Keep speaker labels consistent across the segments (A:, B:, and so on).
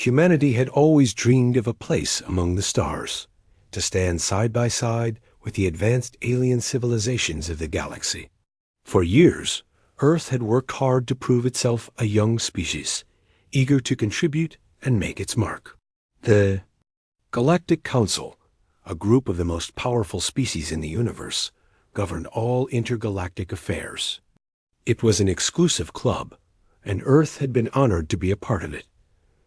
A: Humanity had always dreamed of a place among the stars, to stand side by side with the advanced alien civilizations of the galaxy. For years, Earth had worked hard to prove itself a young species, eager to contribute and make its mark. The Galactic Council, a group of the most powerful species in the universe, governed all intergalactic affairs. It was an exclusive club, and Earth had been honored to be a part of it.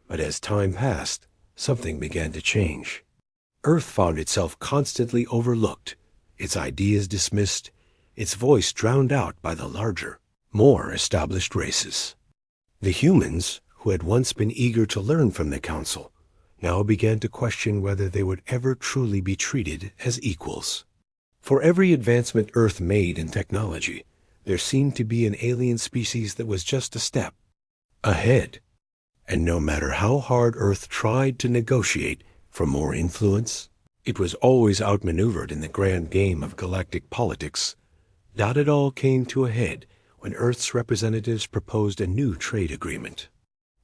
A: But as time passed, something began to change. Earth found itself constantly overlooked, its ideas dismissed, its voice drowned out by the larger, more established races. The humans, who had once been eager to learn from the Council, now began to question whether they would ever truly be treated as equals. For every advancement Earth made in technology, there seemed to be an alien species that was just a step ahead. And no matter how hard Earth tried to negotiate for more influence, it was always outmaneuvered in the grand game of galactic politics. Not it all came to a head when Earth's representatives proposed a new trade agreement.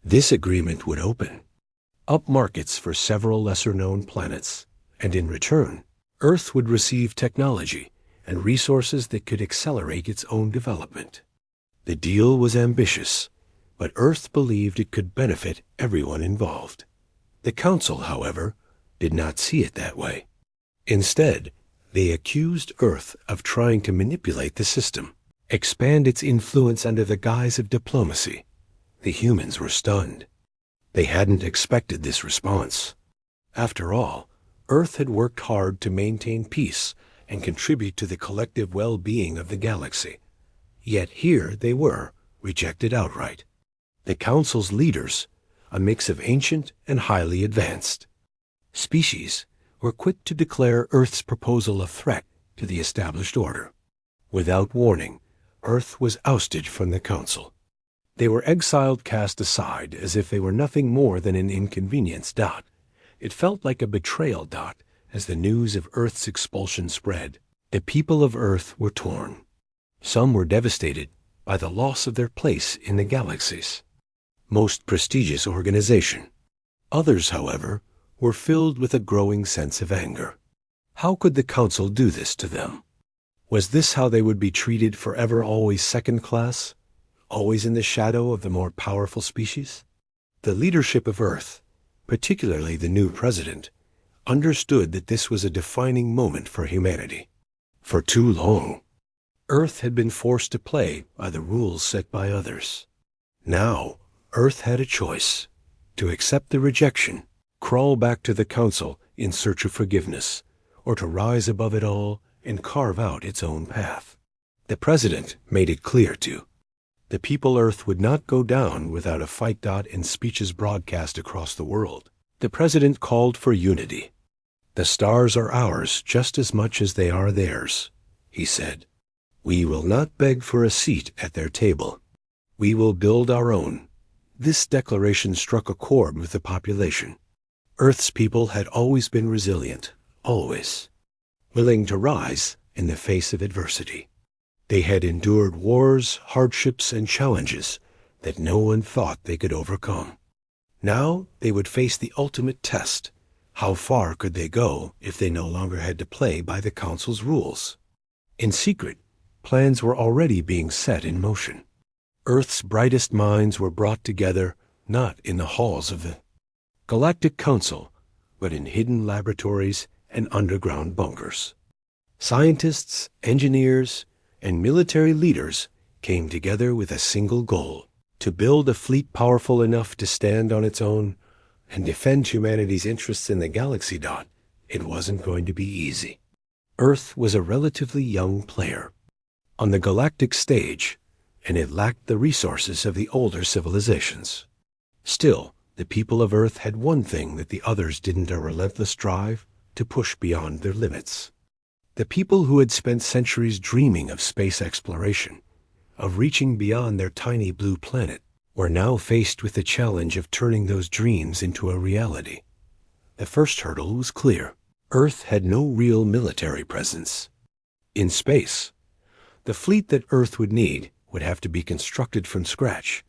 A: This agreement would open up markets for several lesser-known planets, and in return, Earth would receive technology and resources that could accelerate its own development. The deal was ambitious, but Earth believed it could benefit everyone involved. The Council, however, did not see it that way. Instead, they accused Earth of trying to manipulate the system, expand its influence under the guise of diplomacy. The humans were stunned. They hadn't expected this response. After all, Earth had worked hard to maintain peace and contribute to the collective well-being of the galaxy. Yet here they were, rejected outright. The Council's leaders, a mix of ancient and highly advanced species, were quick to declare Earth's proposal a threat to the established order. Without warning, Earth was ousted from the Council. They were exiled, cast aside, as if they were nothing more than an inconvenience. It felt like a betrayal. As the news of Earth's expulsion spread, the people of Earth were torn. Some were devastated by the loss of their place in the galaxy's most prestigious organization. Others, however, were filled with a growing sense of anger. How could the Council do this to them? Was this how they would be treated forever, always second class? Always in the shadow of the more powerful species? The leadership of Earth, particularly the new president, understood that this was a defining moment for humanity. For too long, Earth had been forced to play by the rules set by others. Now, Earth had a choice: to accept the rejection, crawl back to the Council in search of forgiveness, or to rise above it all and carve out its own path. The president made it clear the people Earth would not go down without a fight. In speeches broadcast across the world, the president called for unity. "The stars are ours just as much as they are theirs," he said. "We will not beg for a seat at their table. We will build our own." This declaration struck a chord with the population. Earth's people had always been resilient, always willing to rise in the face of adversity. They had endured wars, hardships, and challenges that no one thought they could overcome. Now they would face the ultimate test. How far could they go if they no longer had to play by the Council's rules? In secret, plans were already being set in motion. Earth's brightest minds were brought together, not in the halls of the Galactic Council, but in hidden laboratories and underground bunkers. Scientists, engineers, and military leaders came together with a single goal: to build a fleet powerful enough to stand on its own and defend humanity's interests in the galaxy. It wasn't going to be easy. Earth was a relatively young player on the galactic stage, and it lacked the resources of the older civilizations. Still, the people of Earth had one thing that the others didn't: a relentless drive to push beyond their limits. The people who had spent centuries dreaming of space exploration, of reaching beyond their tiny blue planet, were now faced with the challenge of turning those dreams into a reality. The first hurdle was clear. Earth had no real military presence in space. The fleet that Earth would need would have to be constructed from scratch,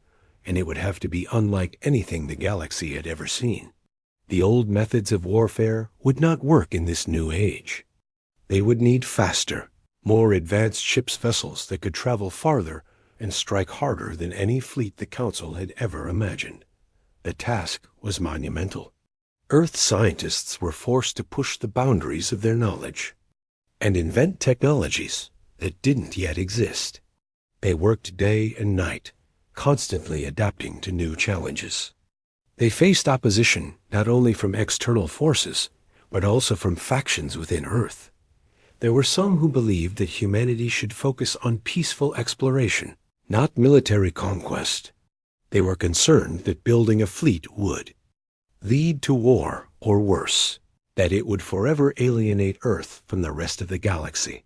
A: and it would have to be unlike anything the galaxy had ever seen. The old methods of warfare would not work in this new age. They would need faster, more advanced ship's vessels that could travel farther and strike harder than any fleet the Council had ever imagined. The task was monumental. Earth scientists were forced to push the boundaries of their knowledge and invent technologies that didn't yet exist. They worked day and night, constantly adapting to new challenges. They faced opposition not only from external forces, but also from factions within Earth. There were some who believed that humanity should focus on peaceful exploration, not military conquest. They were concerned that building a fleet would lead to war, or worse, that it would forever alienate Earth from the rest of the galaxy.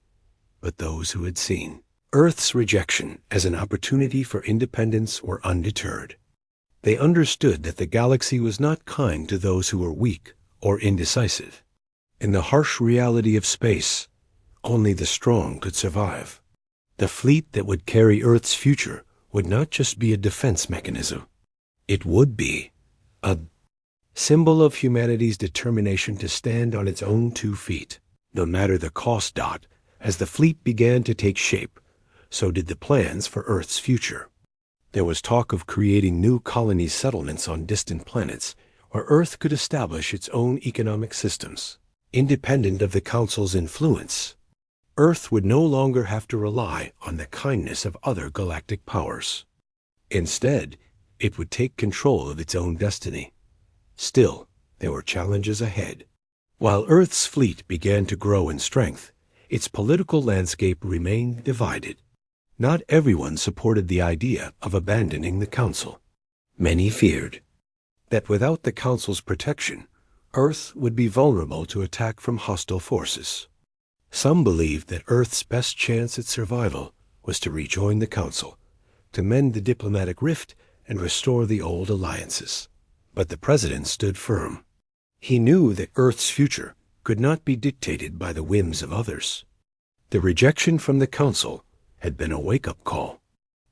A: But those who had seen Earth's rejection as an opportunity for independence were undeterred. They understood that the galaxy was not kind to those who were weak or indecisive. In the harsh reality of space, only the strong could survive. The fleet that would carry Earth's future would not just be a defense mechanism. It would be a symbol of humanity's determination to stand on its own 2 feet, no matter the cost. As the fleet began to take shape, so did the plans for Earth's future. There was talk of creating new colony settlements on distant planets where Earth could establish its own economic systems, independent of the Council's influence. Earth would no longer have to rely on the kindness of other galactic powers. Instead, it would take control of its own destiny. Still, there were challenges ahead. While Earth's fleet began to grow in strength, its political landscape remained divided. Not everyone supported the idea of abandoning the Council. Many feared that without the Council's protection, Earth would be vulnerable to attack from hostile forces. Some believed that Earth's best chance at survival was to rejoin the Council, to mend the diplomatic rift and restore the old alliances. But the President stood firm. He knew that Earth's future could not be dictated by the whims of others. The rejection from the Council had been a wake-up call.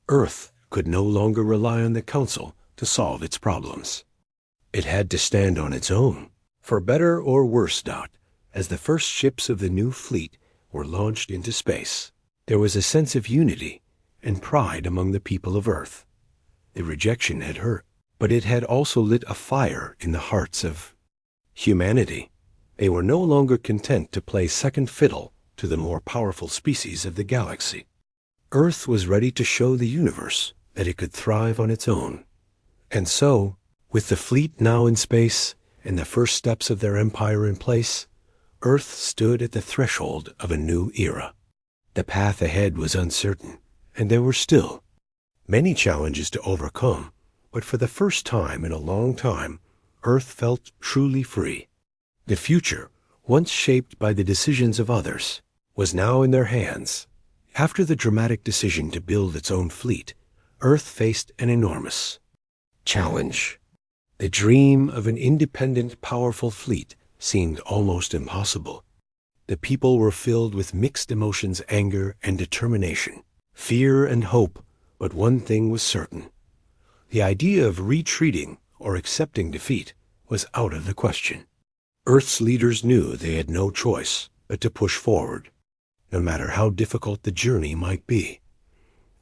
A: Earth could no longer rely on the Council to solve its problems. It had to stand on its own, for better or worse. As the first ships of the new fleet were launched into space, there was a sense of unity and pride among the people of Earth. The rejection had hurt, but it had also lit a fire in the hearts of humanity. They were no longer content to play second fiddle to the more powerful species of the galaxy. Earth was ready to show the universe that it could thrive on its own. And so, with the fleet now in space and the first steps of their empire in place, Earth stood at the threshold of a new era. The path ahead was uncertain, and there were still many challenges to overcome, but for the first time in a long time, Earth felt truly free. The future, once shaped by the decisions of others, was now in their hands. After the dramatic decision to build its own fleet, Earth faced an enormous challenge. The dream of an independent, powerful fleet seemed almost impossible. The people were filled with mixed emotions, anger and determination, fear and hope, but one thing was certain. The idea of retreating or accepting defeat was out of the question. Earth's leaders knew they had no choice but to push forward, no matter how difficult the journey might be.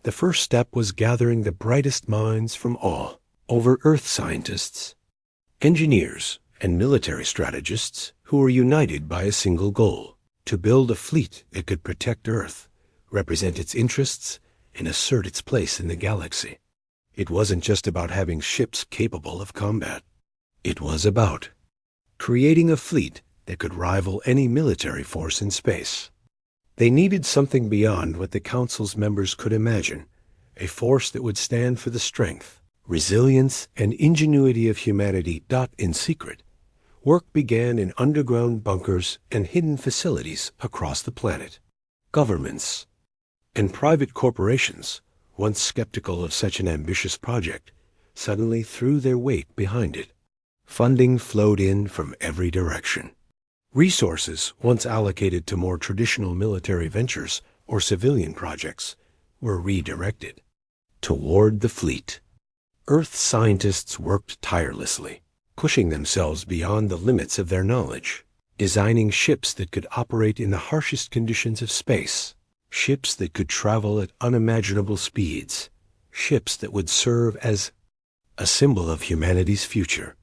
A: The first step was gathering the brightest minds from all over Earth scientists, engineers, and military strategists who were united by a single goal: to build a fleet that could protect Earth, represent its interests, and assert its place in the galaxy. It wasn't just about having ships capable of combat. It was about creating a fleet that could rival any military force in space. They needed something beyond what the Council's members could imagine, a force that would stand for the strength, resilience, and ingenuity of humanity. In secret, work began in underground bunkers and hidden facilities across the planet. Governments and private corporations, once skeptical of such an ambitious project, suddenly threw their weight behind it. Funding flowed in from every direction. Resources, once allocated to more traditional military ventures or civilian projects, were redirected toward the fleet. Earth scientists worked tirelessly, pushing themselves beyond the limits of their knowledge, designing ships that could operate in the harshest conditions of space, ships that could travel at unimaginable speeds, ships that would serve as a symbol of humanity's future.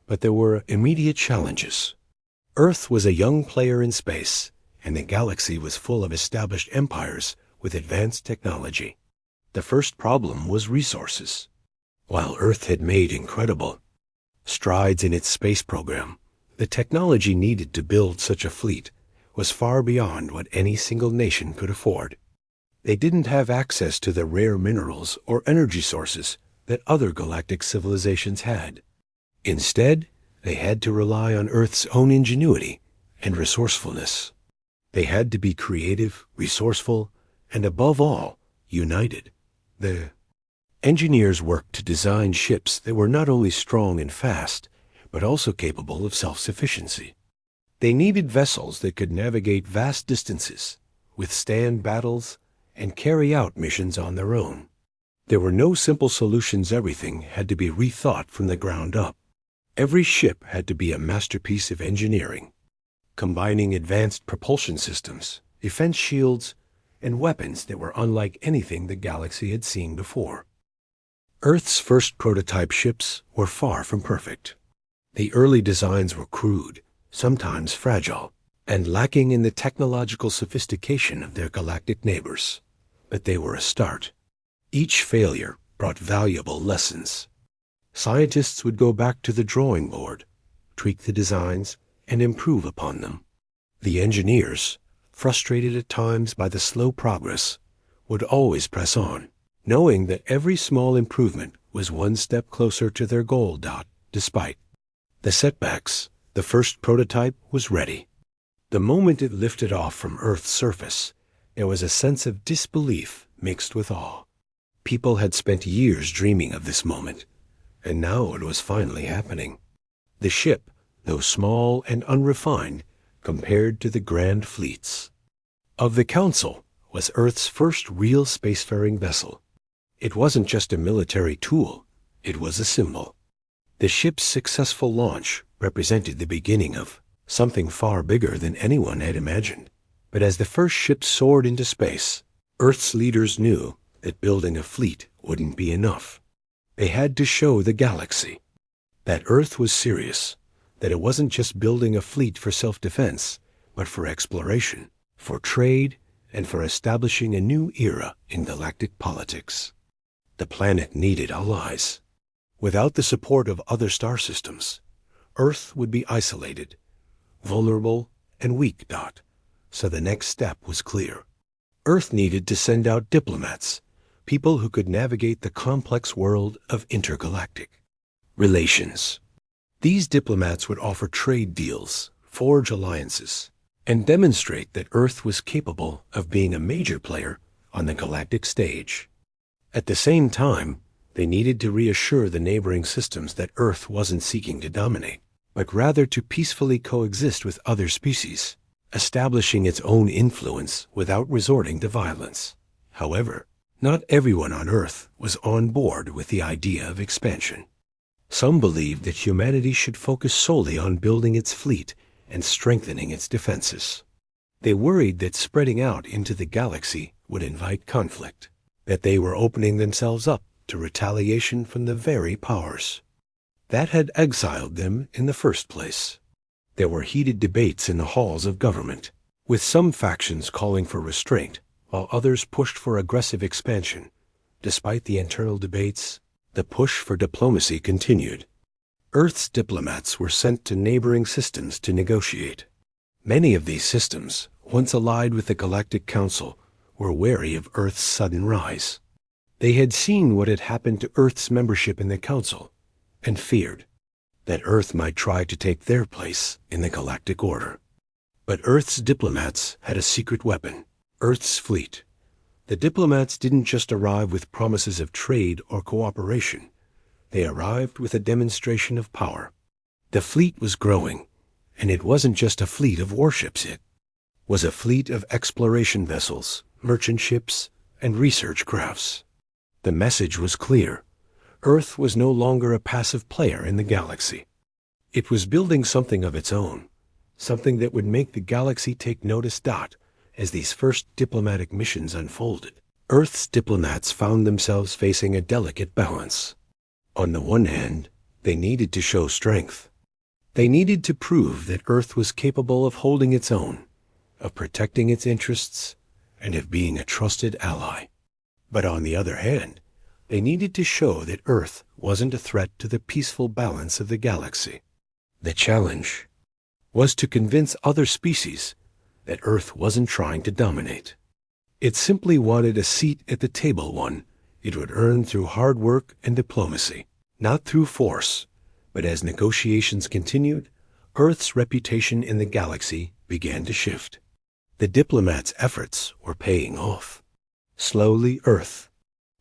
A: But there were immediate challenges. Earth was a young player in space, and the galaxy was full of established empires with advanced technology. The first problem was resources. While Earth had made incredible strides in its space program, the technology needed to build such a fleet was far beyond what any single nation could afford. They didn't have access to the rare minerals or energy sources that other galactic civilizations had. Instead, they had to rely on Earth's own ingenuity and resourcefulness. They had to be creative, resourceful, and above all, united. The engineers worked to design ships that were not only strong and fast, but also capable of self-sufficiency. They needed vessels that could navigate vast distances, withstand battles, and carry out missions on their own. There were no simple solutions. Everything had to be rethought from the ground up. Every ship had to be a masterpiece of engineering, combining advanced propulsion systems, defense shields, and weapons that were unlike anything the galaxy had seen before. Earth's first prototype ships were far from perfect. The early designs were crude, sometimes fragile, and lacking in the technological sophistication of their galactic neighbors. But they were a start. Each failure brought valuable lessons. Scientists would go back to the drawing board, tweak the designs, and improve upon them. The engineers, frustrated at times by the slow progress, would always press on, knowing that every small improvement was one step closer to their goal. Despite the setbacks, the first prototype was ready. The moment it lifted off from Earth's surface, there was a sense of disbelief mixed with awe. People had spent years dreaming of this moment, and now it was finally happening. The ship, though small and unrefined, compared to the grand fleets of the Council, was Earth's first real spacefaring vessel. It wasn't just a military tool, it was a symbol. The ship's successful launch represented the beginning of something far bigger than anyone had imagined. But as the first ship soared into space, Earth's leaders knew that building a fleet wouldn't be enough. They had to show the galaxy that Earth was serious, that it wasn't just building a fleet for self-defense, but for exploration, for trade, and for establishing a new era in galactic politics. The planet needed allies. Without the support of other star systems, Earth would be isolated, vulnerable, and weak. So the next step was clear. Earth needed to send out diplomats, people who could navigate the complex world of intergalactic relations. These diplomats would offer trade deals, forge alliances, and demonstrate that Earth was capable of being a major player on the galactic stage. At the same time, they needed to reassure the neighboring systems that Earth wasn't seeking to dominate, but rather to peacefully coexist with other species, establishing its own influence without resorting to violence. However, not everyone on Earth was on board with the idea of expansion. Some believed that humanity should focus solely on building its fleet and strengthening its defenses. They worried that spreading out into the galaxy would invite conflict, that they were opening themselves up to retaliation from the very powers that had exiled them in the first place. There were heated debates in the halls of government, with some factions calling for restraint, while others pushed for aggressive expansion. Despite the internal debates, the push for diplomacy continued. Earth's diplomats were sent to neighboring systems to negotiate. Many of these systems, once allied with the Galactic Council, were wary of Earth's sudden rise. They had seen what had happened to Earth's membership in the Council, and feared that Earth might try to take their place in the galactic order. But Earth's diplomats had a secret weapon: Earth's fleet. The diplomats didn't just arrive with promises of trade or cooperation. They arrived with a demonstration of power. The fleet was growing, and it wasn't just a fleet of warships. It was a fleet of exploration vessels, merchant ships, and research crafts. The message was clear: Earth was no longer a passive player in the galaxy. It was building something of its own, something that would make the galaxy take notice. As these first diplomatic missions unfolded, Earth's diplomats found themselves facing a delicate balance. On the one hand, they needed to show strength. They needed to prove that Earth was capable of holding its own, of protecting its interests, and of being a trusted ally. But on the other hand, they needed to show that Earth wasn't a threat to the peaceful balance of the galaxy. The challenge was to convince other species that Earth wasn't trying to dominate. It simply wanted a seat at the table, one it would earn through hard work and diplomacy, not through force. But as negotiations continued, Earth's reputation in the galaxy began to shift. The diplomats' efforts were paying off. Slowly, Earth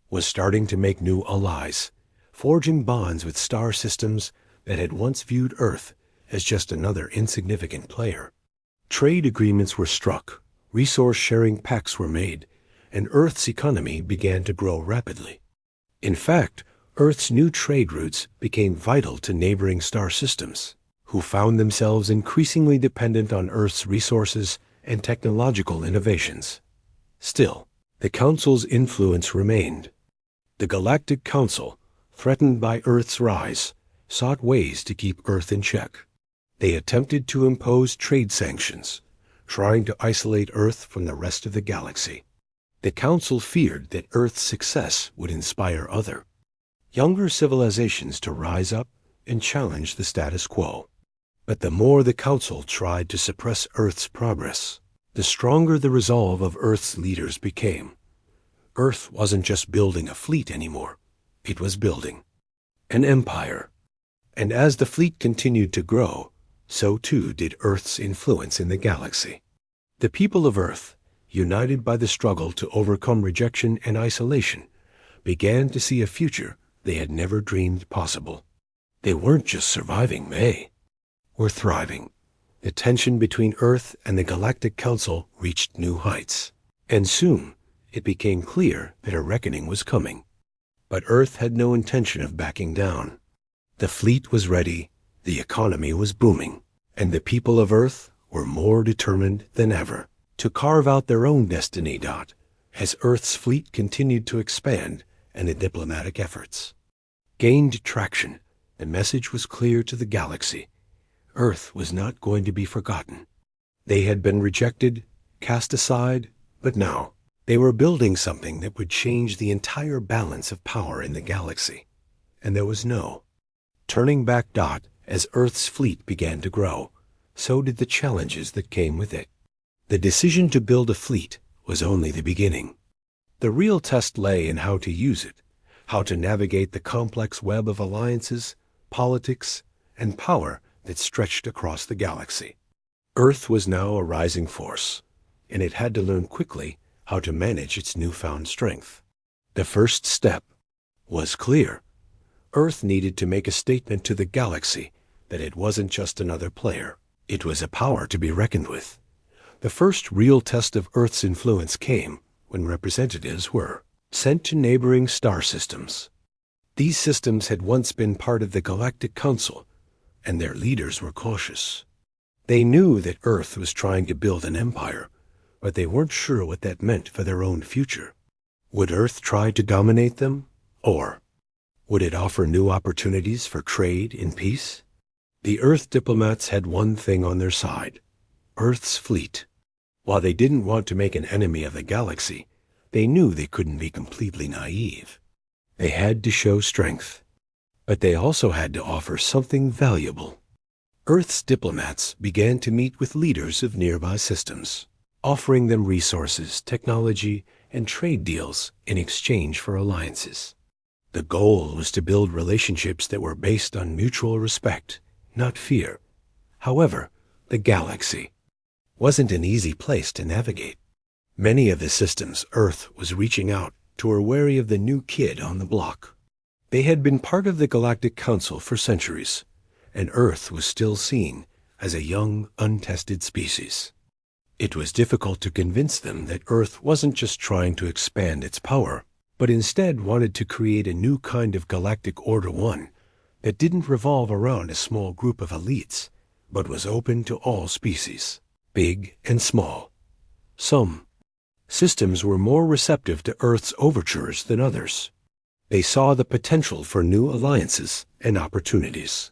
A: was starting to make new allies, forging bonds with star systems that had once viewed Earth as just another insignificant player. Trade agreements were struck, resource-sharing pacts were made, and Earth's economy began to grow rapidly. In fact, Earth's new trade routes became vital to neighboring star systems, who found themselves increasingly dependent on Earth's resources and technological innovations. Still, the Council's influence remained. The Galactic Council, threatened by Earth's rise, sought ways to keep Earth in check. They attempted to impose trade sanctions, trying to isolate Earth from the rest of the galaxy. The Council feared that Earth's success would inspire other, younger civilizations to rise up and challenge the status quo. But the more the Council tried to suppress Earth's progress, the stronger the resolve of Earth's leaders became. Earth wasn't just building a fleet anymore. It was building an empire. And as the fleet continued to grow, so too did Earth's influence in the galaxy. The people of Earth, united by the struggle to overcome rejection and isolation, began to see a future they had never dreamed possible. They weren't just surviving, they were thriving. The tension between Earth and the Galactic Council reached new heights, and soon it became clear that a reckoning was coming. But Earth had no intention of backing down. The fleet was ready, the economy was booming, and the people of Earth were more determined than ever to carve out their own destiny. As Earth's fleet continued to expand and the diplomatic efforts gained traction, the message was clear to the galaxy. Earth was not going to be forgotten. They had been rejected, cast aside, but now they were building something that would change the entire balance of power in the galaxy. And there was no turning back. As Earth's fleet began to grow, so did the challenges that came with it. The decision to build a fleet was only the beginning. The real test lay in how to use it, how to navigate the complex web of alliances, politics, and power that stretched across the galaxy. Earth was now a rising force, and it had to learn quickly how to manage its newfound strength. The first step was clear. Earth needed to make a statement to the galaxy that it wasn't just another player. It was a power to be reckoned with. The first real test of Earth's influence came when representatives were sent to neighboring star systems. These systems had once been part of the Galactic Council, and their leaders were cautious. They knew that Earth was trying to build an empire, but they weren't sure what that meant for their own future. Would Earth try to dominate them, or would it offer new opportunities for trade and peace? The Earth diplomats had one thing on their side: Earth's fleet. While they didn't want to make an enemy of the galaxy, they knew they couldn't be completely naive. They had to show strength, but they also had to offer something valuable. Earth's diplomats began to meet with leaders of nearby systems, offering them resources, technology, and trade deals in exchange for alliances. The goal was to build relationships that were based on mutual respect, not fear. However, the galaxy wasn't an easy place to navigate. Many of the systems Earth was reaching out to were wary of the new kid on the block. They had been part of the Galactic Council for centuries, and Earth was still seen as a young, untested species. It was difficult to convince them that Earth wasn't just trying to expand its power, but instead wanted to create a new kind of galactic order, one that didn't revolve around a small group of elites, but was open to all species, big and small. Some systems were more receptive to Earth's overtures than others. They saw the potential for new alliances and opportunities.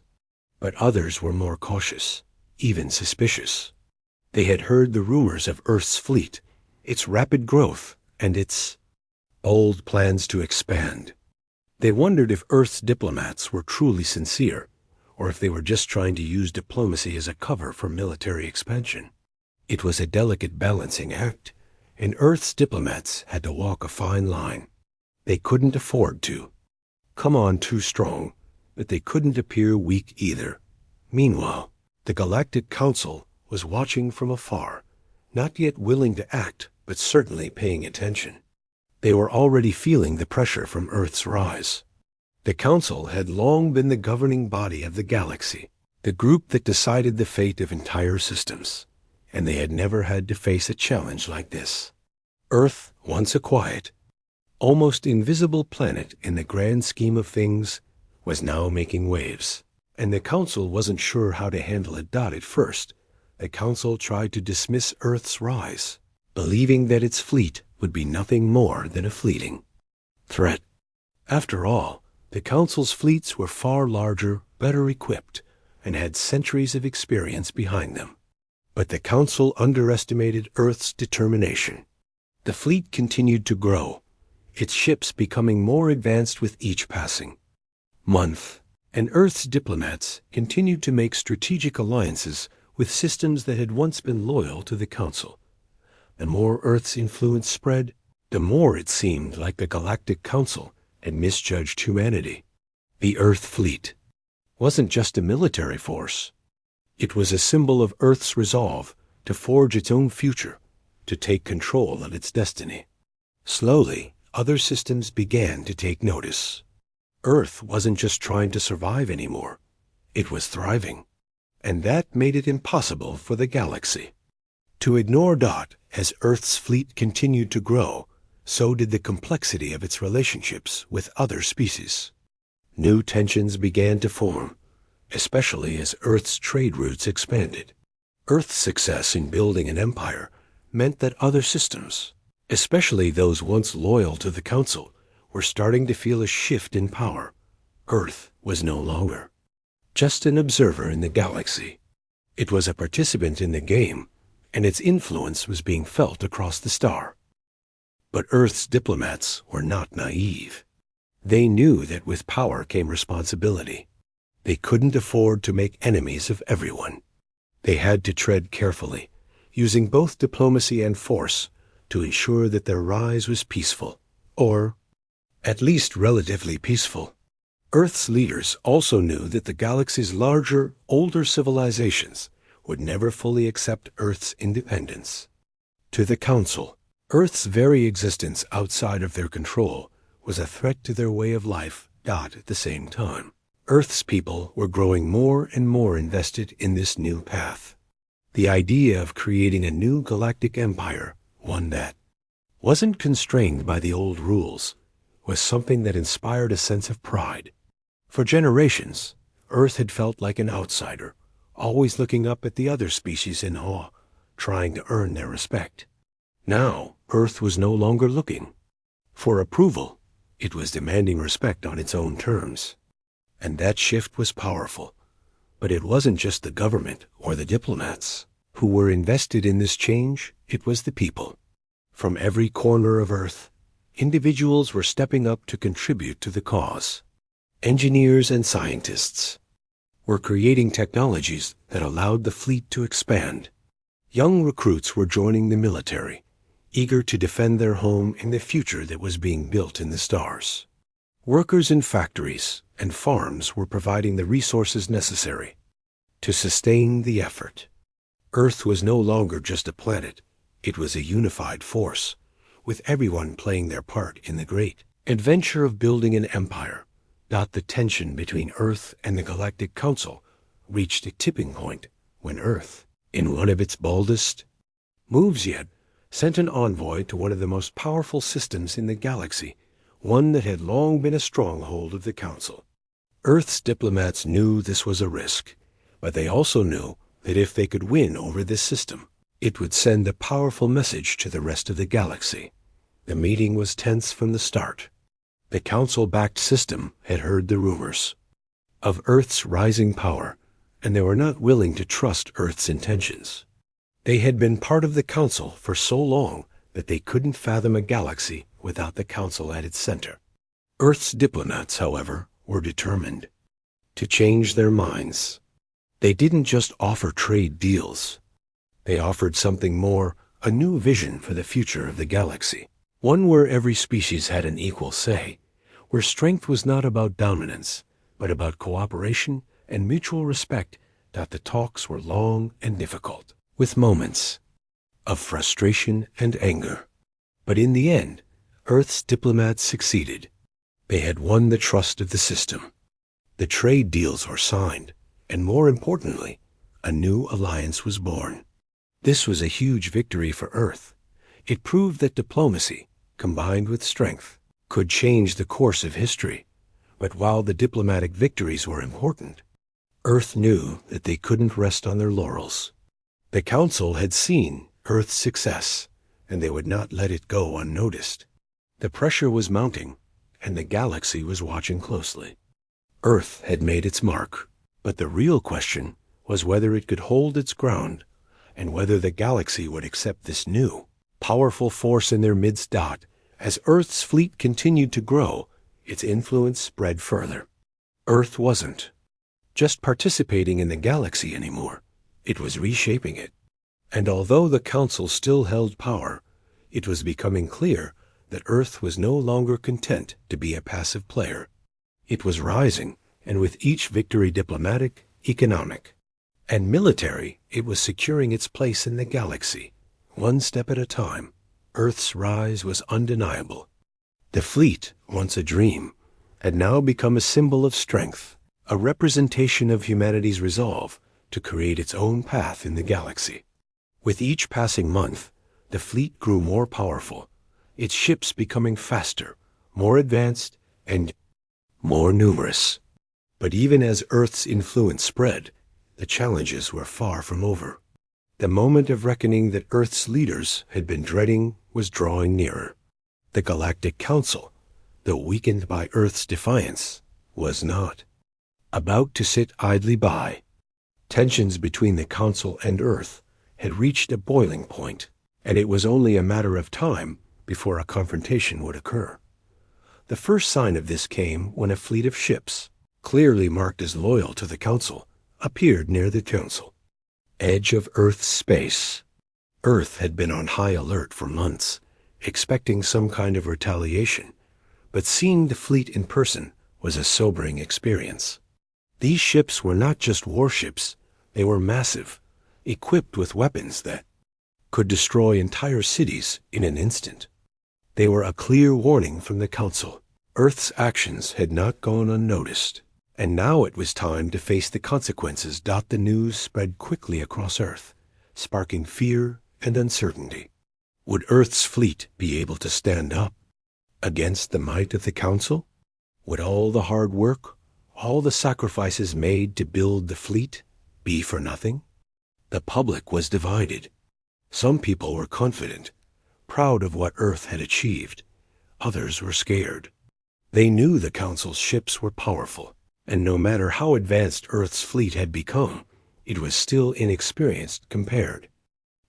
A: But others were more cautious, even suspicious. They had heard the rumors of Earth's fleet, its rapid growth, and its bold plans to expand. They wondered if Earth's diplomats were truly sincere, or if they were just trying to use diplomacy as a cover for military expansion. It was a delicate balancing act, and Earth's diplomats had to walk a fine line. They couldn't afford to come on too strong, but they couldn't appear weak either. Meanwhile, the Galactic Council was watching from afar, not yet willing to act, but certainly paying attention. They were already feeling the pressure from Earth's rise. The Council had long been the governing body of the galaxy, the group that decided the fate of entire systems, and they had never had to face a challenge like this. Earth, once a quiet, almost invisible planet in the grand scheme of things, was now making waves, and the Council wasn't sure how to handle it. At first, the Council tried to dismiss Earth's rise, believing that its fleet would be nothing more than a fleeting threat. After all, the Council's fleets were far larger, better equipped, and had centuries of experience behind them. But the Council underestimated Earth's determination. The fleet continued to grow, its ships becoming more advanced with each passing month, and Earth's diplomats continued to make strategic alliances with systems that had once been loyal to the Council. The more Earth's influence spread, the more it seemed like the Galactic Council had misjudged humanity. The Earth fleet wasn't just a military force. It was a symbol of Earth's resolve to forge its own future, to take control of its destiny. Slowly, other systems began to take notice. Earth wasn't just trying to survive anymore. It was thriving. And that made it impossible for the galaxy to ignore. As Earth's fleet continued to grow, so did the complexity of its relationships with other species. New tensions began to form, especially as Earth's trade routes expanded. Earth's success in building an empire meant that other systems, especially those once loyal to the Council, were starting to feel a shift in power. Earth was no longer just an observer in the galaxy. It was a participant in the game, and its influence was being felt across the star. But Earth's diplomats were not naive. They knew that with power came responsibility. They couldn't afford to make enemies of everyone. They had to tread carefully, using both diplomacy and force to ensure that their rise was peaceful, or at least relatively peaceful. Earth's leaders also knew that the galaxy's larger, older civilizations would never fully accept Earth's independence. To the Council, Earth's very existence outside of their control was a threat to their way of life. At the same time, Earth's people were growing more and more invested in this new path. The idea of creating a new galactic empire, one that wasn't constrained by the old rules, was something that inspired a sense of pride. For generations, Earth had felt like an outsider, always looking up at the other species in awe, trying to earn their respect. Now, Earth was no longer looking for approval. It was demanding respect on its own terms. And that shift was powerful. But it wasn't just the government or the diplomats who were invested in this change. It was the people. From every corner of Earth, individuals were stepping up to contribute to the cause. Engineers and scientists were creating technologies that allowed the fleet to expand. Young recruits were joining the military, eager to defend their home in the future that was being built in the stars. Workers in factories and farms were providing the resources necessary to sustain the effort. Earth was no longer just a planet. It was a unified force, with everyone playing their part in the great adventure of building an empire. The tension between Earth and the Galactic Council reached a tipping point when Earth, in one of its boldest moves yet, sent an envoy to one of the most powerful systems in the galaxy one that had long been a stronghold of the Council. Earth's diplomats knew this was a risk, but they also knew that if they could win over this system, it would send a powerful message to the rest of the galaxy. The meeting was tense from the start. The Council-backed system had heard the rumors of Earth's rising power, and they were not willing to trust Earth's intentions. They had been part of the Council for so long that they couldn't fathom a galaxy without the Council at its center. Earth's diplomats, however, were determined to change their minds. They didn't just offer trade deals. They offered something more, a new vision for the future of the galaxy, one where every species had an equal say, where strength was not about dominance, but about cooperation and mutual respect. That the talks were long and difficult, with moments of frustration and anger. But in the end, Earth's diplomats succeeded. They had won the trust of the system. The trade deals were signed, and more importantly, a new alliance was born. This was a huge victory for Earth. It proved that diplomacy, combined with strength, could change the course of history. But while the diplomatic victories were important, Earth knew that they couldn't rest on their laurels. The Council had seen Earth's success, and they would not let it go unnoticed. The pressure was mounting, and the galaxy was watching closely. Earth had made its mark, but the real question was whether it could hold its ground, and whether the galaxy would accept this new, powerful force in their midst. As Earth's fleet continued to grow, its influence spread further. Earth wasn't just participating in the galaxy anymore. It was reshaping it. And although the Council still held power, it was becoming clear that Earth was no longer content to be a passive player. It was rising, and with each victory, diplomatic, economic, and military, it was securing its place in the galaxy. One step at a time, Earth's rise was undeniable. The fleet, once a dream, had now become a symbol of strength, a representation of humanity's resolve to create its own path in the galaxy. With each passing month, the fleet grew more powerful, its ships becoming faster, more advanced, and more numerous. But even as Earth's influence spread, the challenges were far from over. The moment of reckoning that Earth's leaders had been dreading was drawing nearer. The Galactic Council, though weakened by Earth's defiance, was not about to sit idly by. Tensions between the Council and Earth had reached a boiling point, and it was only a matter of time before a confrontation would occur. The first sign of this came when a fleet of ships, clearly marked as loyal to the Council, appeared near the Council. Edge of Earth's space. Earth had been on high alert for months, expecting some kind of retaliation, but seeing the fleet in person was a sobering experience. These ships were not just warships, they were massive, equipped with weapons that could destroy entire cities in an instant. They were a clear warning from the Council. Earth's actions had not gone unnoticed, and now it was time to face the consequences. The news spread quickly across Earth, sparking fear and uncertainty. Would Earth's fleet be able to stand up against the might of the Council? Would all the hard work, all the sacrifices made to build the fleet, be for nothing? The public was divided. Some people were confident, proud of what Earth had achieved. Others were scared. They knew the Council's ships were powerful, and no matter how advanced Earth's fleet had become, it was still inexperienced compared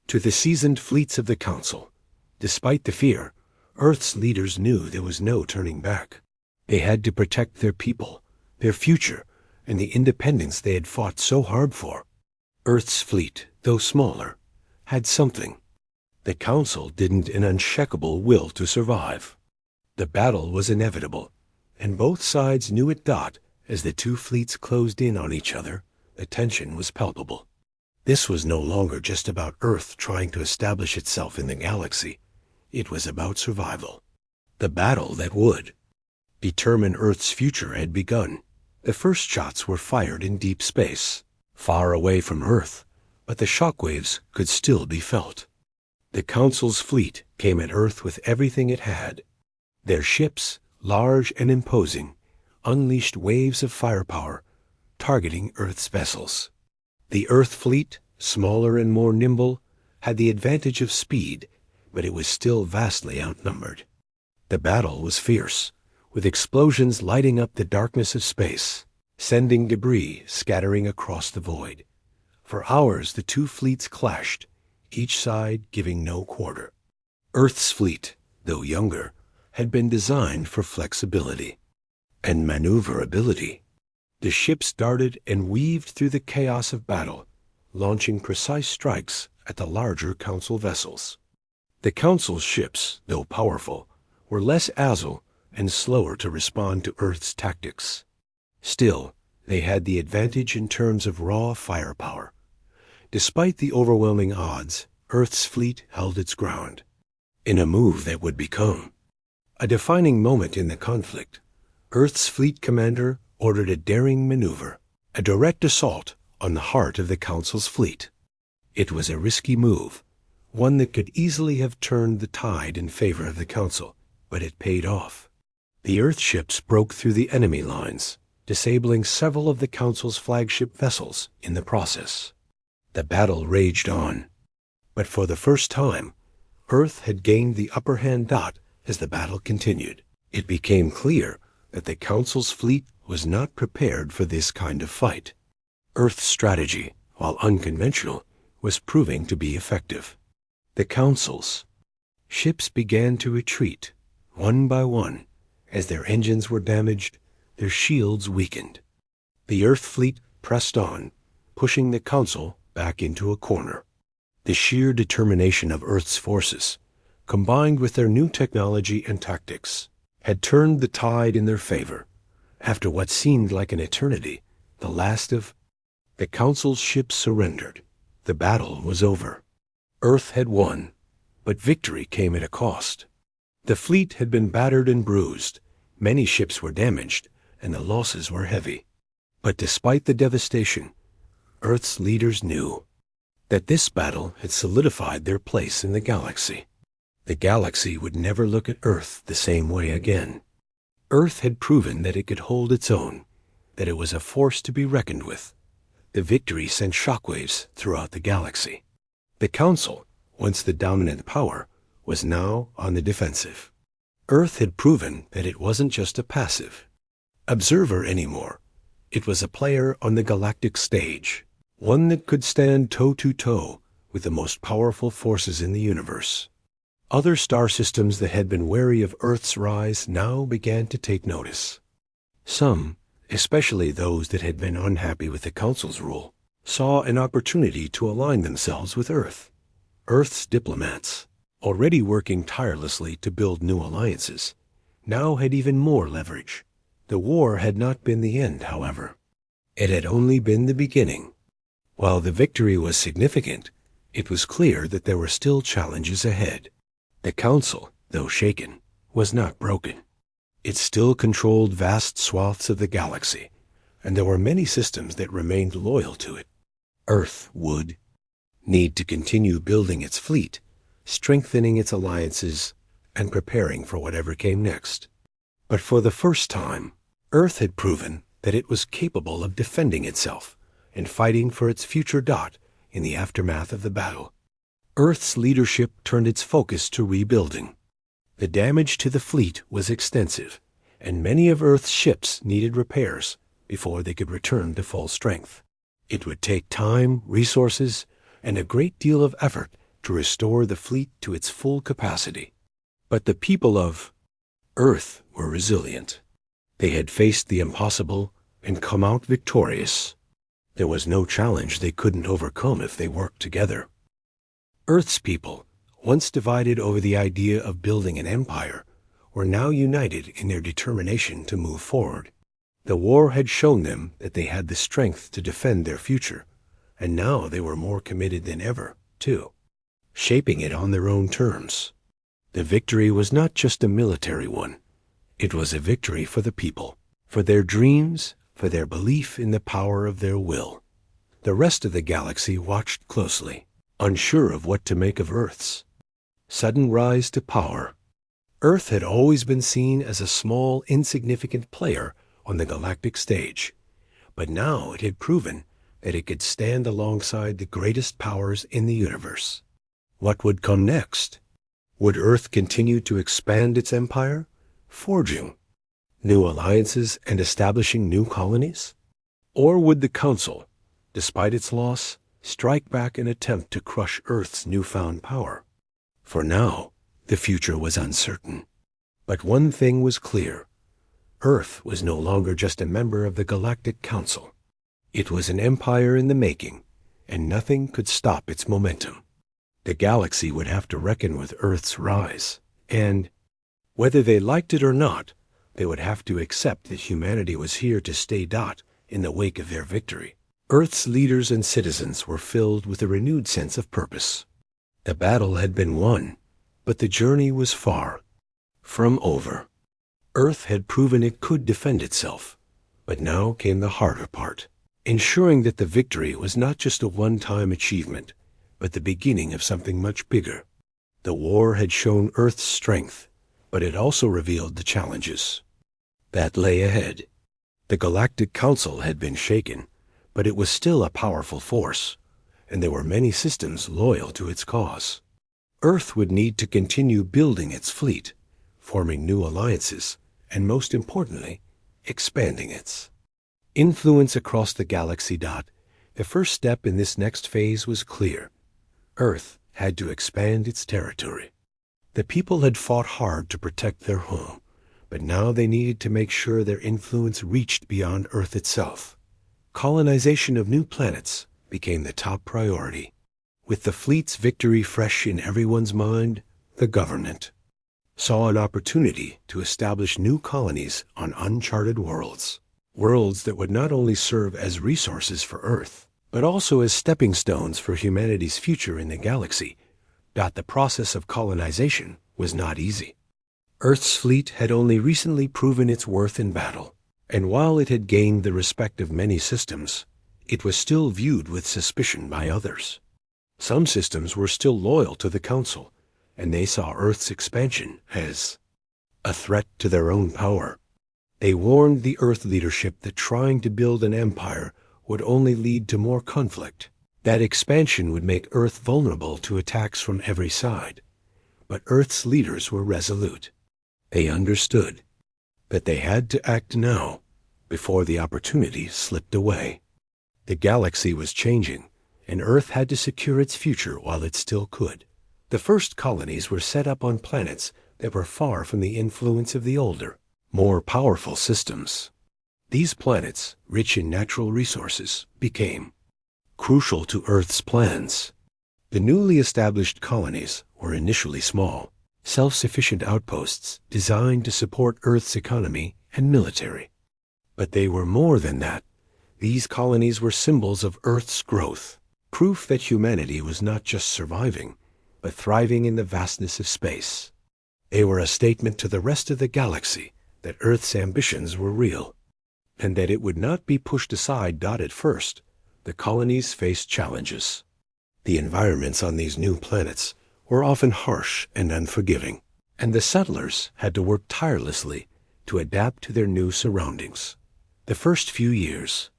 A: to the seasoned fleets of the Council. Despite the fear, Earth's leaders knew there was no turning back. They had to protect their people, their future, and the independence they had fought so hard for. Earth's fleet, though smaller, had something. The Council didn't an unshakable will to survive. The battle was inevitable, and both sides knew it. As the two fleets closed in on each other, the tension was palpable. This was no longer just about Earth trying to establish itself in the galaxy. It was about survival. The battle that would determine Earth's future had begun. The first shots were fired in deep space, far away from Earth, but the shockwaves could still be felt. The Council's fleet came at Earth with everything it had. Their ships, large and imposing, unleashed waves of firepower, targeting Earth's vessels. The Earth fleet, smaller and more nimble, had the advantage of speed, but it was still vastly outnumbered. The battle was fierce, with explosions lighting up the darkness of space, sending debris scattering across the void. For hours the two fleets clashed, each side giving no quarter. Earth's fleet, though younger, had been designed for flexibility and maneuverability. The ships darted and weaved through the chaos of battle, launching precise strikes at the larger Council vessels. The Council's ships, though powerful, were less agile and slower to respond to Earth's tactics. Still, they had the advantage in terms of raw firepower. Despite the overwhelming odds, Earth's fleet held its ground. In a move that would become a defining moment in the conflict, Earth's fleet commander ordered a daring maneuver, a direct assault on the heart of the Council's fleet. It was a risky move, one that could easily have turned the tide in favor of the Council, but it paid off. The Earth ships broke through the enemy lines, disabling several of the Council's flagship vessels in the process. The battle raged on, but for the first time, Earth had gained the upper hand as the battle continued. It became clear that the Council's fleet was not prepared for this kind of fight. Earth's strategy, while unconventional, was proving to be effective. The Council's ships began to retreat, one by one, as their engines were damaged, their shields weakened. The Earth fleet pressed on, pushing the Council back into a corner. The sheer determination of Earth's forces, combined with their new technology and tactics, had turned the tide in their favor. After what seemed like an eternity, the last of the Council's ships surrendered. The battle was over. Earth had won, but victory came at a cost. The fleet had been battered and bruised, many ships were damaged, and the losses were heavy. But despite the devastation, Earth's leaders knew that this battle had solidified their place in the galaxy. The galaxy would never look at Earth the same way again. Earth had proven that it could hold its own, that it was a force to be reckoned with. The victory sent shockwaves throughout the galaxy. The Council, once the dominant power, was now on the defensive. Earth had proven that it wasn't just a passive observer anymore. It was a player on the galactic stage, one that could stand toe-to-toe with the most powerful forces in the universe. Other star systems that had been wary of Earth's rise now began to take notice. Some, especially those that had been unhappy with the Council's rule, saw an opportunity to align themselves with Earth. Earth's diplomats, already working tirelessly to build new alliances, now had even more leverage. The war had not been the end, however. It had only been the beginning. While the victory was significant, it was clear that there were still challenges ahead. The Council, though shaken, was not broken. It still controlled vast swaths of the galaxy, and there were many systems that remained loyal to it. Earth would need to continue building its fleet, strengthening its alliances, and preparing for whatever came next. But for the first time, Earth had proven that it was capable of defending itself and fighting for its future in the aftermath of the battle. Earth's leadership turned its focus to rebuilding. The damage to the fleet was extensive, and many of Earth's ships needed repairs before they could return to full strength. It would take time, resources, and a great deal of effort to restore the fleet to its full capacity. But the people of Earth were resilient. They had faced the impossible and come out victorious. There was no challenge they couldn't overcome if they worked together. Earth's people, once divided over the idea of building an empire, were now united in their determination to move forward. The war had shown them that they had the strength to defend their future, and now they were more committed than ever, too, shaping it on their own terms. The victory was not just a military one. It was a victory for the people, for their dreams, for their belief in the power of their will. The rest of the galaxy watched closely, unsure of what to make of Earth's sudden rise to power. Earth had always been seen as a small, insignificant player on the galactic stage, but now it had proven that it could stand alongside the greatest powers in the universe. What would come next? Would Earth continue to expand its empire, forging new alliances and establishing new colonies? Or would the Council, despite its loss, strike back and attempt to crush Earth's newfound power? For now, the future was uncertain. But one thing was clear. Earth was no longer just a member of the Galactic Council. It was an empire in the making, and nothing could stop its momentum. The galaxy would have to reckon with Earth's rise, and, whether they liked it or not, they would have to accept that humanity was here to stay in the wake of their victory. Earth's leaders and citizens were filled with a renewed sense of purpose. The battle had been won, but the journey was far from over. Earth had proven it could defend itself, but now came the harder part, ensuring that the victory was not just a one-time achievement, but the beginning of something much bigger. The war had shown Earth's strength, but it also revealed the challenges that lay ahead. The Galactic Council had been shaken, but it was still a powerful force, and there were many systems loyal to its cause. Earth would need to continue building its fleet, forming new alliances, and most importantly, expanding its influence across the galaxy. The first step in this next phase was clear. Earth had to expand its territory. The people had fought hard to protect their home, but now they needed to make sure their influence reached beyond Earth itself. Colonization of new planets became the top priority. With the fleet's victory fresh in everyone's mind, the government saw an opportunity to establish new colonies on uncharted worlds that would not only serve as resources for Earth, but also as stepping stones for humanity's future in the galaxy. The process of colonization was not easy. Earth's fleet had only recently proven its worth in battle, and while it had gained the respect of many systems, it was still viewed with suspicion by others. Some systems were still loyal to the Council, and they saw Earth's expansion as a threat to their own power. They warned the Earth leadership that trying to build an empire would only lead to more conflict. That expansion would make Earth vulnerable to attacks from every side. But Earth's leaders were resolute. They understood that they had to act now, before the opportunity slipped away. The galaxy was changing, and Earth had to secure its future while it still could. The first colonies were set up on planets that were far from the influence of the older, more powerful systems. These planets, rich in natural resources, became crucial to Earth's plans. The newly established colonies were initially small, self-sufficient outposts designed to support Earth's economy and military. But they were more than that. These colonies were symbols of Earth's growth, proof that humanity was not just surviving, but thriving in the vastness of space. They were a statement to the rest of the galaxy that Earth's ambitions were real, and that it would not be pushed aside. At first, the colonies faced challenges. The environments on these new planets were often harsh and unforgiving, and the settlers had to work tirelessly to adapt to their new surroundings. The first few years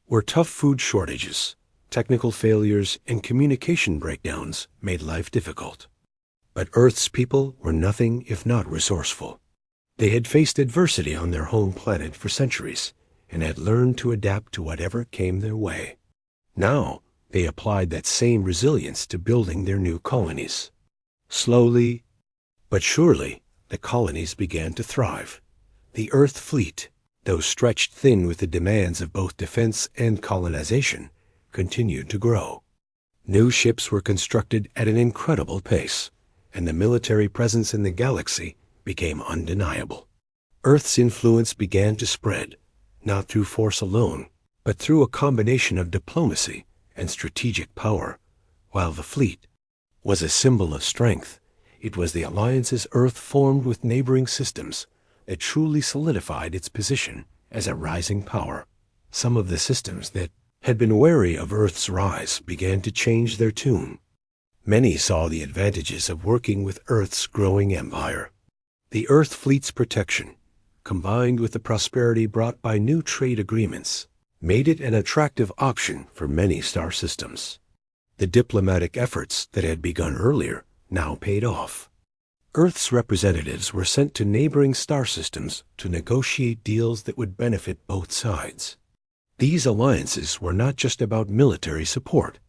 A: were tough. Food shortages, technical failures, and communication breakdowns made life difficult. But Earth's people were nothing if not resourceful. They had faced adversity on their home planet for centuries and had learned to adapt to whatever came their way. Now, they applied that same resilience to building their new colonies. Slowly, but surely, the colonies began to thrive. The Earth fleet, though stretched thin with the demands of both defense and colonization, continued to grow. New ships were constructed at an incredible pace, and the military presence in the galaxy became undeniable. Earth's influence began to spread, not through force alone, but through a combination of diplomacy and strategic power. While the fleet was a symbol of strength, it was the alliances Earth formed with neighboring systems that truly solidified its position as a rising power. Some of the systems that had been wary of Earth's rise began to change their tune. Many saw the advantages of working with Earth's growing empire. The Earth fleet's protection, combined with the prosperity brought by new trade agreements, made it an attractive option for many star systems. The diplomatic efforts that had begun earlier now paid off. Earth's representatives were sent to neighboring star systems to negotiate deals that would benefit both sides. These alliances were not just about military support.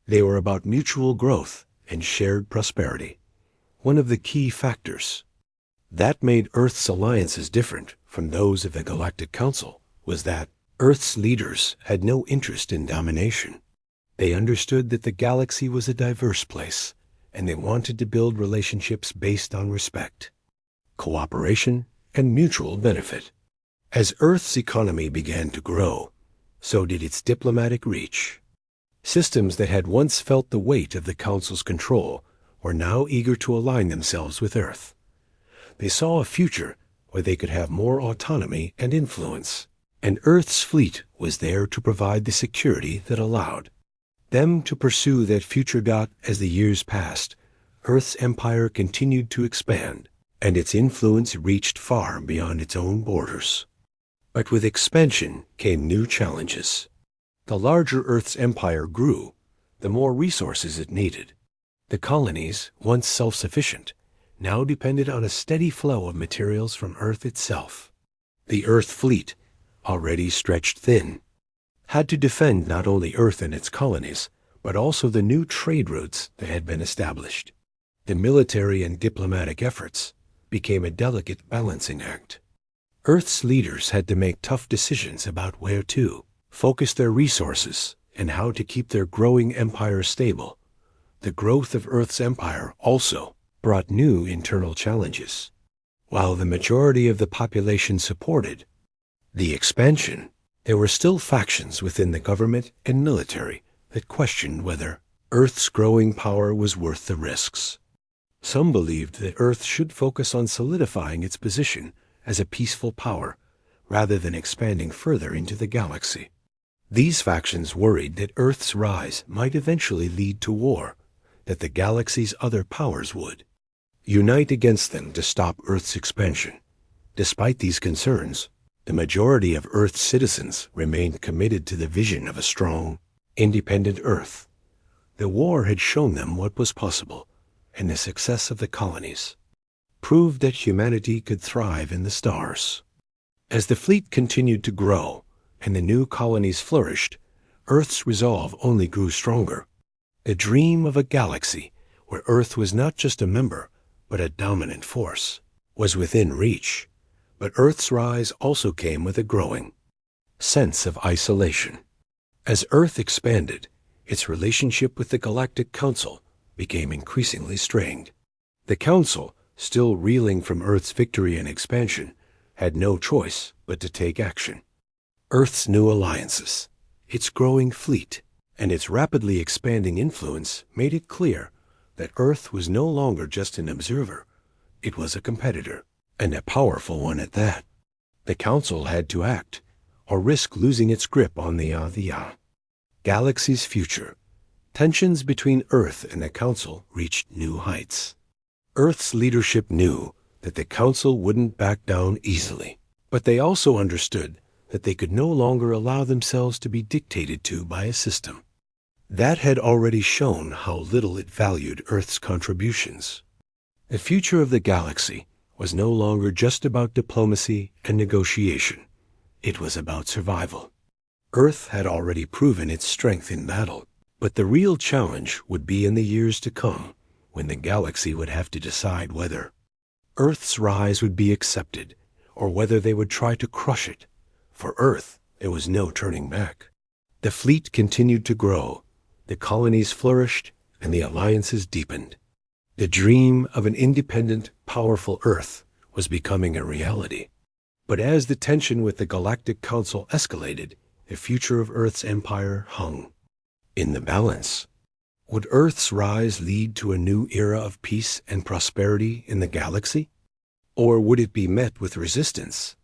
A: They were about mutual growth and shared prosperity. One of the key factors that made Earth's alliances different from those of the Galactic Council was that Earth's leaders had no interest in domination. They understood that the galaxy was a diverse place, and they wanted to build relationships based on respect, cooperation, and mutual benefit. As Earth's economy began to grow, so did its diplomatic reach. Systems that had once felt the weight of the Council's control were now eager to align themselves with Earth. They saw a future where they could have more autonomy and influence, and Earth's fleet was there to provide the security that allowed them to pursue that future. As the years passed, Earth's empire continued to expand, and its influence reached far beyond its own borders. But with expansion came new challenges. The larger Earth's empire grew, the more resources it needed. The colonies, once self-sufficient, now depended on a steady flow of materials from Earth itself. The Earth fleet, already stretched thin, had to defend not only Earth and its colonies, but also the new trade routes that had been established. The military and diplomatic efforts became a delicate balancing act. Earth's leaders had to make tough decisions about where to focus their resources and how to keep their growing empire stable. The growth of Earth's empire also brought new internal challenges. While the majority of the population supported the expansion, there were still factions within the government and military that questioned whether Earth's growing power was worth the risks. Some believed that Earth should focus on solidifying its position as a peaceful power rather than expanding further into the galaxy. These factions worried that Earth's rise might eventually lead to war, that the galaxy's other powers would unite against them to stop Earth's expansion. Despite these concerns, the majority of Earth's citizens remained committed to the vision of a strong, independent Earth. The war had shown them what was possible, and the success of the colonies proved that humanity could thrive in the stars. As the fleet continued to grow and the new colonies flourished, Earth's resolve only grew stronger. The dream of a galaxy where Earth was not just a member, but a dominant force, was within reach. But Earth's rise also came with a growing sense of isolation. As Earth expanded, its relationship with the Galactic Council became increasingly strained. The Council, still reeling from Earth's victory and expansion, had no choice but to take action. Earth's new alliances, its growing fleet, and its rapidly expanding influence made it clear that Earth was no longer just an observer. It was a competitor, and a powerful one at that. The Council had to act, or risk losing its grip on the galaxy's future. Tensions between Earth and the Council reached new heights. Earth's leadership knew that the Council wouldn't back down easily, but they also understood that they could no longer allow themselves to be dictated to by a system that had already shown how little it valued Earth's contributions. The future of the galaxy was no longer just about diplomacy and negotiation. It was about survival. Earth had already proven its strength in battle, but the real challenge would be in the years to come, when the galaxy would have to decide whether Earth's rise would be accepted, or whether they would try to crush it. For Earth, there was no turning back. The fleet continued to grow, the colonies flourished, and the alliances deepened. The dream of an independent, powerful Earth was becoming a reality. But as the tension with the Galactic Council escalated, the future of Earth's empire hung in the balance. Would Earth's rise lead to a new era of peace and prosperity in the galaxy? Or would it be met with resistance,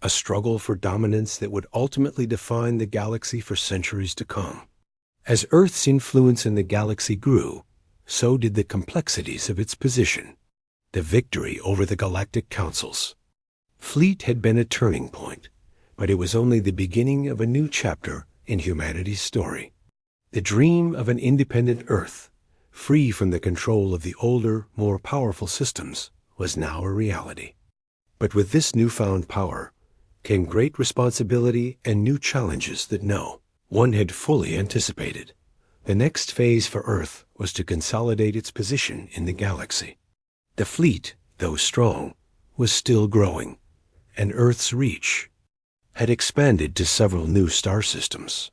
A: a struggle for dominance that would ultimately define the galaxy for centuries to come? As Earth's influence in the galaxy grew, so did the complexities of its position. the victory over the galactic councils. Fleet had been a turning point, but it was only the beginning of a new chapter in humanity's story. The dream of an independent Earth, free from the control of the older, more powerful systems, was now a reality. But with this newfound power came great responsibility and new challenges that no one had fully anticipated. The next phase for Earth was to consolidate its position in the galaxy. The fleet, though strong, was still growing, and Earth's reach had expanded to several new star systems.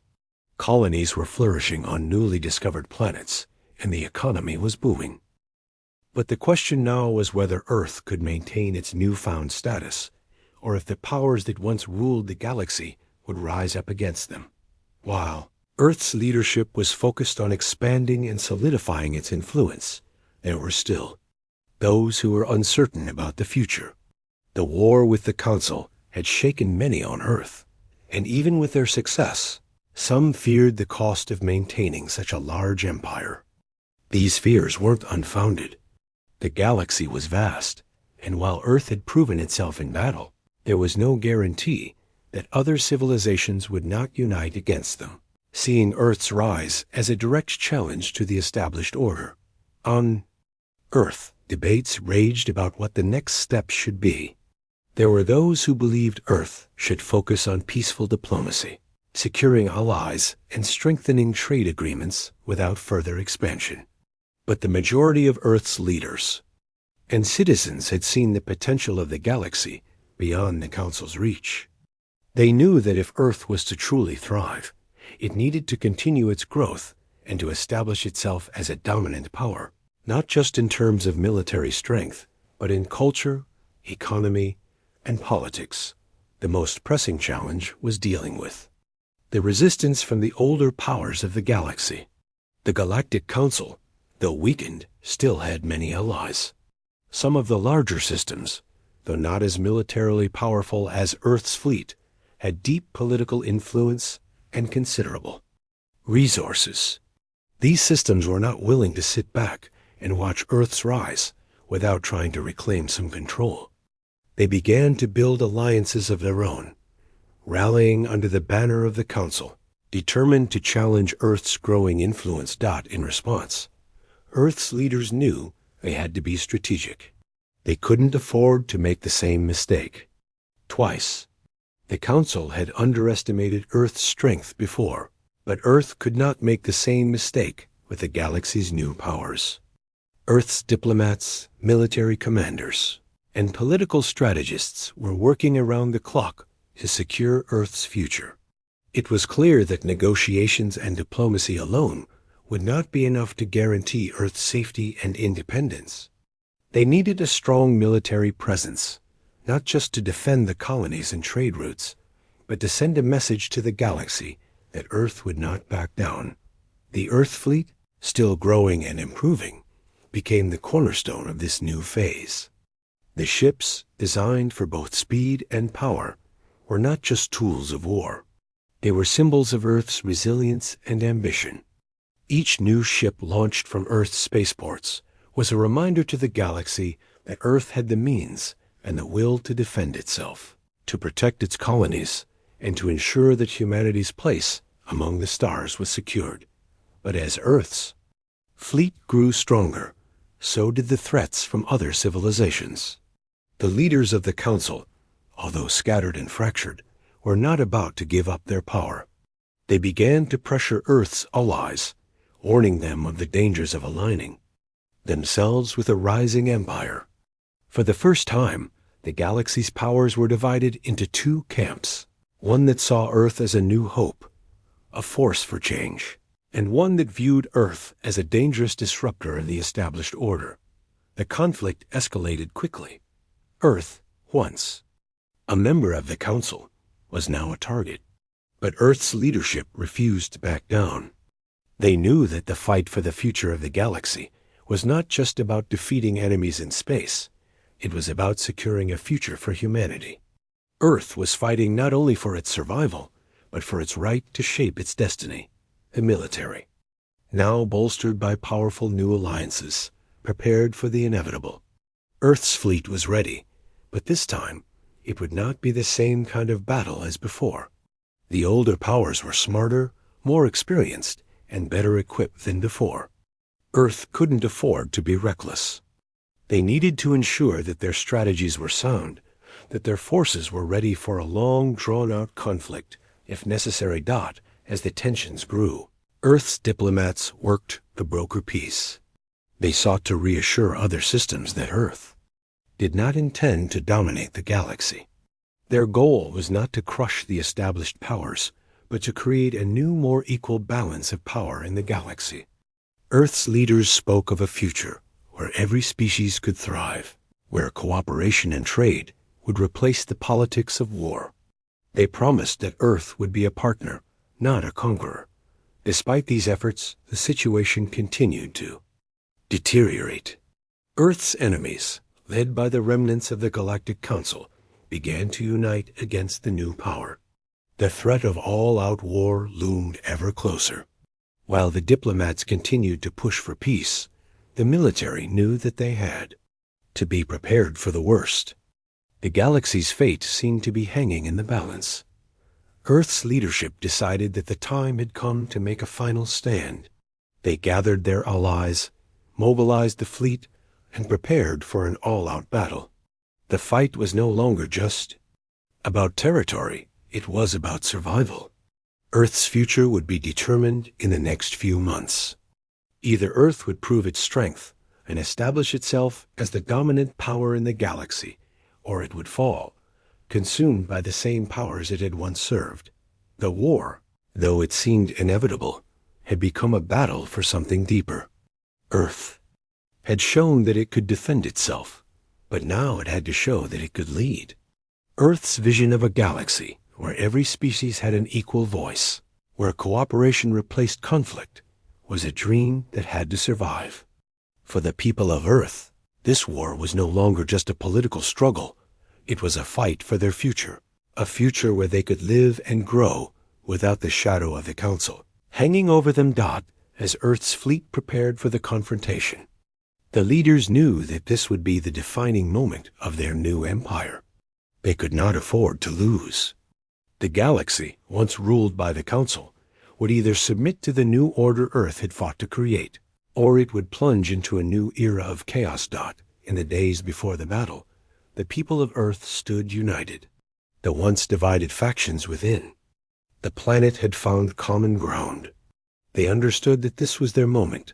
A: Colonies were flourishing on newly discovered planets, and the economy was booming. But the question now was whether Earth could maintain its newfound status, or if the powers that once ruled the galaxy would rise up against them. While Earth's leadership was focused on expanding and solidifying its influence, there were still those who were uncertain about the future. The war with the Council had shaken many on Earth, and even with their success, some feared the cost of maintaining such a large empire. These fears weren't unfounded. The galaxy was vast, and while Earth had proven itself in battle, there was no guarantee that other civilizations would not unite against them, seeing Earth's rise as a direct challenge to the established order. On Earth, debates raged about what the next step should be. There were those who believed Earth should focus on peaceful diplomacy, securing allies and strengthening trade agreements without further expansion. But the majority of Earth's leaders and citizens had seen the potential of the galaxy beyond the Council's reach. They knew that if Earth was to truly thrive, it needed to continue its growth and to establish itself as a dominant power, not just in terms of military strength, but in culture, economy, and politics. The most pressing challenge was dealing with the resistance from the older powers of the galaxy. The Galactic Council, though weakened, still had many allies. Some of the larger systems, though not as militarily powerful as Earth's fleet, had deep political influence and considerable resources. These systems were not willing to sit back and watch Earth's rise without trying to reclaim some control. They began to build alliances of their own, rallying under the banner of the Council, determined to challenge Earth's growing influence. In response, Earth's leaders knew they had to be strategic. They couldn't afford to make the same mistake. Twice, the Council had underestimated Earth's strength before, but Earth could not make the same mistake with the galaxy's new powers. Earth's diplomats, military commanders, and political strategists were working around the clock to secure Earth's future. It was clear that negotiations and diplomacy alone would not be enough to guarantee Earth's safety and independence. They needed a strong military presence, not just to defend the colonies and trade routes, but to send a message to the galaxy that Earth would not back down. The Earth fleet, still growing and improving, became the cornerstone of this new phase. The ships, designed for both speed and power, were not just tools of war. They were symbols of Earth's resilience and ambition. Each new ship launched from Earth's spaceports was a reminder to the galaxy that Earth had the means and the will to defend itself, to protect its colonies, and to ensure that humanity's place among the stars was secured. But as Earth's fleet grew stronger, so did the threats from other civilizations. The leaders of the Council, although scattered and fractured, were not about to give up their power. They began to pressure Earth's allies, warning them of the dangers of aligning themselves with a rising empire. For the first time, the galaxy's powers were divided into two camps, one that saw Earth as a new hope, a force for change, and one that viewed Earth as a dangerous disruptor of the established order. The conflict escalated quickly. Earth, once a member of the Council, was now a target. But Earth's leadership refused to back down. They knew that the fight for the future of the galaxy was not just about defeating enemies in space. It was about securing a future for humanity. Earth was fighting not only for its survival, but for its right to shape its destiny. The military, now bolstered by powerful new alliances, prepared for the inevitable. Earth's fleet was ready, but this time it would not be the same kind of battle as before. The older powers were smarter, more experienced, and better equipped than before. Earth couldn't afford to be reckless. They needed to ensure that their strategies were sound, that their forces were ready for a long, drawn-out conflict, if necessary. As the tensions grew, Earth's diplomats worked to broker peace. They sought to reassure other systems that Earth did not intend to dominate the galaxy. Their goal was not to crush the established powers, but to create a new, more equal balance of power in the galaxy. Earth's leaders spoke of a future where every species could thrive, where cooperation and trade would replace the politics of war. They promised that Earth would be a partner, not a conqueror. Despite these efforts, the situation continued to deteriorate. Earth's enemies, led by the remnants of the Galactic Council, began to unite against the new power. The threat of all-out war loomed ever closer. While the diplomats continued to push for peace, the military knew that they had to be prepared for the worst. The galaxy's fate seemed to be hanging in the balance. Earth's leadership decided that the time had come to make a final stand. They gathered their allies, mobilized the fleet, and prepared for an all-out battle. The fight was no longer just about territory, it was about survival. Earth's future would be determined in the next few months. Either Earth would prove its strength and establish itself as the dominant power in the galaxy, or it would fall, consumed by the same powers it had once served. The war, though it seemed inevitable, had become a battle for something deeper. Earth had shown that it could defend itself, but now it had to show that it could lead. Earth's vision of a galaxy where every species had an equal voice, where cooperation replaced conflict, was a dream that had to survive. For the people of Earth, this war was no longer just a political struggle. It was a fight for their future, a future where they could live and grow without the shadow of the Council hanging over them. As Earth's fleet prepared for the confrontation, the leaders knew that this would be the defining moment of their new empire. They could not afford to lose. The galaxy, once ruled by the Council, would either submit to the new order Earth had fought to create, or it would plunge into a new era of chaos. In the days before the battle, the people of Earth stood united. The once divided factions within the planet had found common ground. They understood that this was their moment,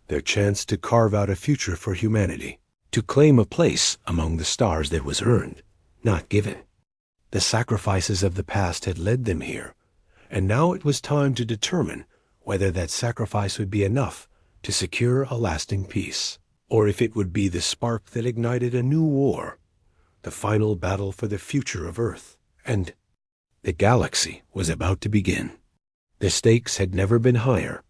A: their chance to carve out a future for humanity, to claim a place among the stars that was earned, not given. The sacrifices of the past had led them here, and now it was time to determine whether that sacrifice would be enough to secure a lasting peace, or if it would be the spark that ignited a new war, the final battle for the future of Earth. And the galaxy was about to begin. The stakes had never been higher,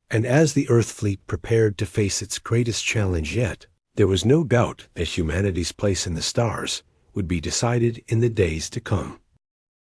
A: and as the Earth fleet prepared to face its greatest challenge yet, there was no doubt that humanity's place in the stars would be decided in the days to come.